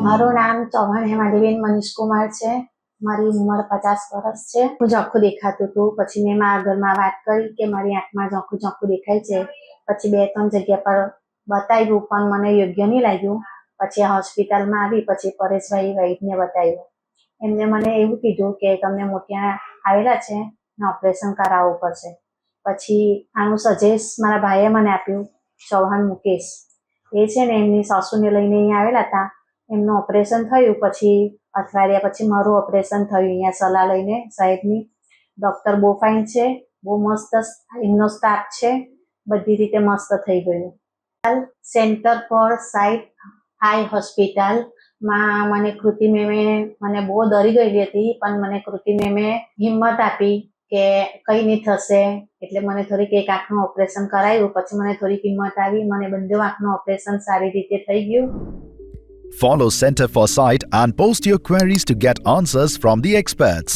મારું નામ ચૌહાણ હેમાલીબેન મનીષકુમાર છે. મારી ઉંમર 50 વર્ષ છે. હું ઝાંખું દેખાતું હતું. પછી મેં મારા ઘરમાં વાત કરી કે મારી આંખમાં ઝાંખું ઝાંખું દેખાય છે. પછી 2-3 જગ્યા પર બતાવ્યું પણ મને યોગ્ય નહીં લાગ્યું. પછી હોસ્પિટલમાં આવી. પછી પરેશભાઈ વૈદને બતાવ્યું. એમને મને એવું કીધું કે તમને મોતિયા આવેલા છે ને ઓપરેશન કરાવવું પડશે. પછી આનું સજેસ્ટ મારા ભાઈએ મને આપ્યું, ચૌહાણ મુકેશ. એ છે ને એમની સાસુને લઈને અહીંયા આવેલા હતા. એમનું ઓપરેશન થયું. પછી અઠવાડિયા પછી મારું ઓપરેશન થયું અહીંયા સલાહ લઈને સાહેબની. ડૉક્ટર બહુ ફાઇન છે, બહુ મસ્ત એમનો સ્ટાફ છે, બધી રીતે મસ્ત થઈ ગયું. સેન્ટર ફોર સાઇટ આઈ હોસ્પિટલમાં મને કૃતિ મેમે મને બહુ ડરી ગયેલી હતી, પણ મને કૃતિ મેમે હિંમત આપી કે કંઈ નહીં થશે. એટલે મને થોડીક એક આંખનું ઓપરેશન કરાવ્યું. પછી મને થોડીક હિંમત આવી. મને બંને આંખનું ઓપરેશન સારી રીતે થઈ ગયું. Follow Center for Sight and post your queries to get answers from the experts.